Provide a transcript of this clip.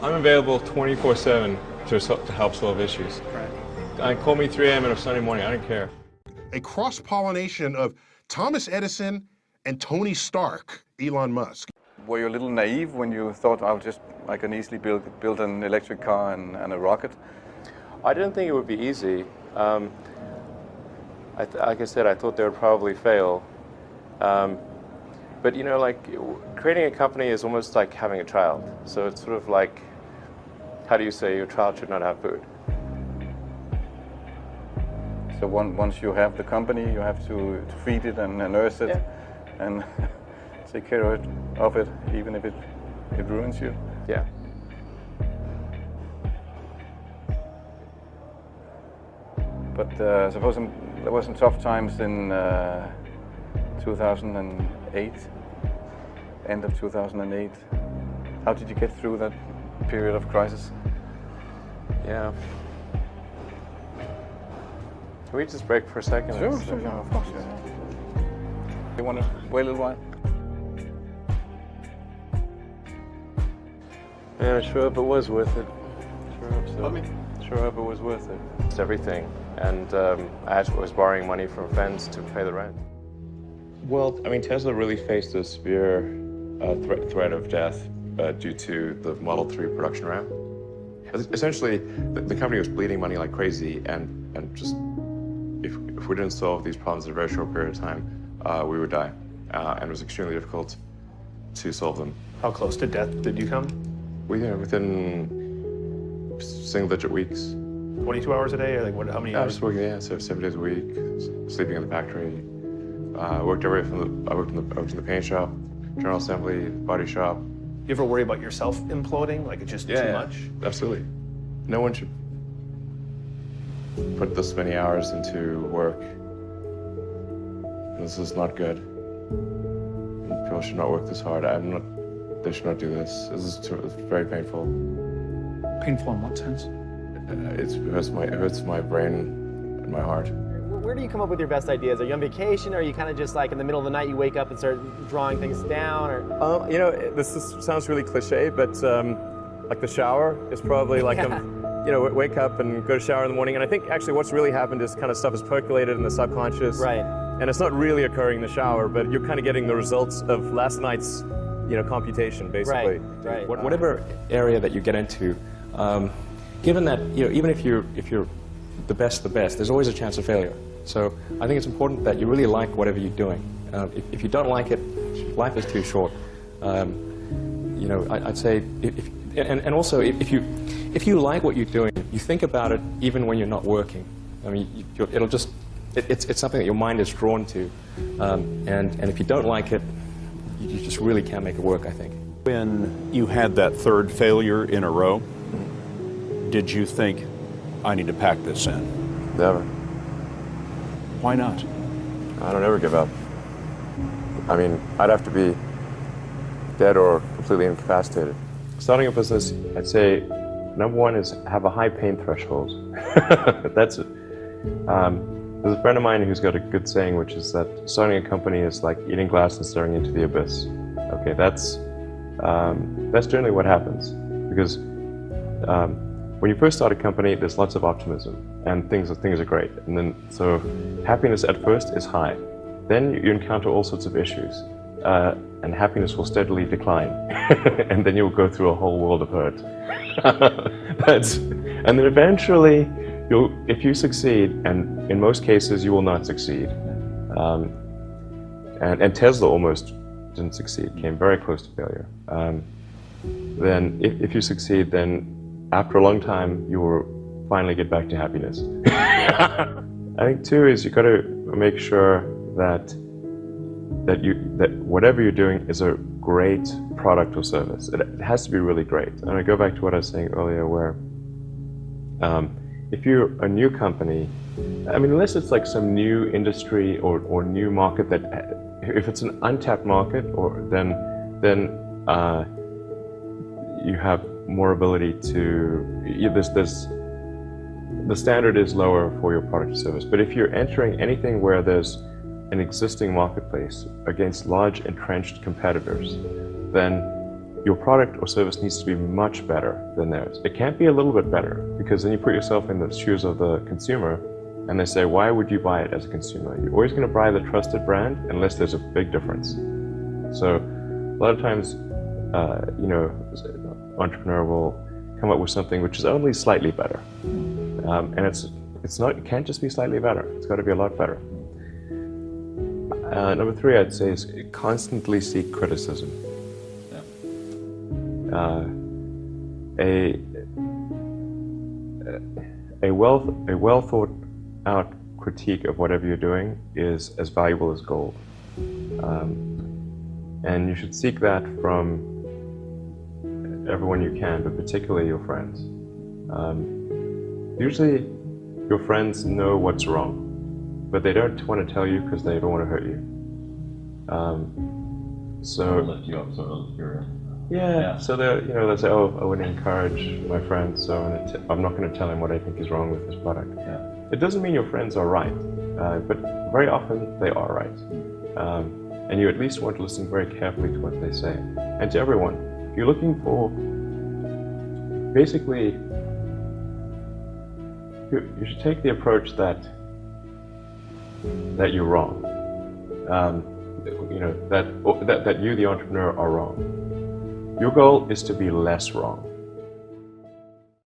I'm available 24/7 to help solve issues. Right. Call me 3 a.m. on a Sunday morning, I don't care. A cross-pollination of Thomas Edison and Tony Stark, Elon Musk. Were you a little naive when you thought I can easily build an electric car and a rocket? I didn't think it would be easy. Like I said, I thought they would probably fail. But you know, like creating a company is almost like having a child. So it's sort of like, how do you say your child should not have food? So once you have the company, you have to feed it and nurse it, and take care of it, even if it ruins you. Yeah. But suppose there were some tough times in 2008, end of 2008. How did you get through that period of crisis? Yeah. Can we just break for a second? Sure, of course. You want to wait a little while? Yeah, I sure hope it was worth it. Sure hope so. Sure hope it was worth it. It's everything. And I was borrowing money from friends to pay the rent. Well, I mean, Tesla really faced a severe threat of death due to the Model 3 production ramp. Essentially, the company was bleeding money like crazy, and just if we didn't solve these problems in a very short period of time, we would die. And it was extremely difficult to solve them. How close to death did you come? Within single-digit weeks. 22 hours a day, or like what? How many I hours? was working, so 7 days a week, sleeping in the factory. I worked in the paint shop, general assembly, body shop. You ever worry about yourself imploding? Like it's just too much? Absolutely. No one should put this many hours into work. This is not good. People should not work this hard. They should not do this. It's very painful. Painful in what sense? It hurts my brain and my heart. Where do you come up with your best ideas? Are you on vacation, or are you kind of just like in the middle of the night you wake up and start drawing things down? Or You know, sounds really cliche, but like the shower is probably like wake up and go to shower in the morning. And I think actually what's really happened is kind of stuff is percolated in the subconscious. Right. And it's not really occurring in the shower, but you're kind of getting the results of last night's, computation, basically. Right. Whatever area that you get into, given that, even if you're the best, there's always a chance of failure. So I think it's important that you really like whatever you're doing. If you don't like it, life is too short. I'd say, also if you like what you're doing, you think about it even when you're not working. I mean, it's something that your mind is drawn to, and if you don't like it, you just really can't make it work, I think. When you had that third failure in a row, did you think, I need to pack this in? Never. Why not? I don't ever give up. I mean, I'd have to be dead or completely incapacitated. Starting a business, I'd say, number one is have a high pain threshold. That's it. There's a friend of mine who's got a good saying, which is that starting a company is like eating glass and staring into the abyss. Okay, that's generally what happens, because when you first start a company, there's lots of optimism and things are great, and then so happiness at first is high. Then you encounter all sorts of issues, and happiness will steadily decline, and then you'll go through a whole world of hurt. And then eventually, if you succeed, and in most cases you will not succeed, and Tesla almost didn't succeed, came very close to failure. Then if you succeed, then after a long time you will finally get back to happiness. I think too is you've got to make sure that whatever you're doing is a great product or service. It has to be really great. And I go back to what I was saying earlier, where if you're a new company, I mean, unless it's like some new industry or new market if it's an untapped market, then you have more ability to, the standard is lower for your product or service. But if you're entering anything where there's an existing marketplace against large entrenched competitors, then your product or service needs to be much better than theirs. It can't be a little bit better, because then you put yourself in the shoes of the consumer and they say, why would you buy it as a consumer? You're always going to buy the trusted brand unless there's a big difference. So a lot of times, you know, an entrepreneur will come up with something which is only slightly better. And it can't just be slightly better. It's got to be a lot better. Number 3, I'd say, is constantly seek criticism. A well thought out critique of whatever you're doing is as valuable as gold. And you should seek that from everyone you can, but particularly your friends. Usually your friends know what's wrong, but they don't want to tell you because they don't want to hurt you. So lift you up, sort of. yeah. So they'll say, oh, I wouldn't encourage my friend, so I'm not going to tell him what I think is wrong with this product. Yeah. It doesn't mean your friends are right, but very often they are right. And you at least want to listen very carefully to what they say. And to everyone, if you're looking for, basically, you should take the approach that you're wrong. You know, that you, the entrepreneur, are wrong. Your goal is to be less wrong.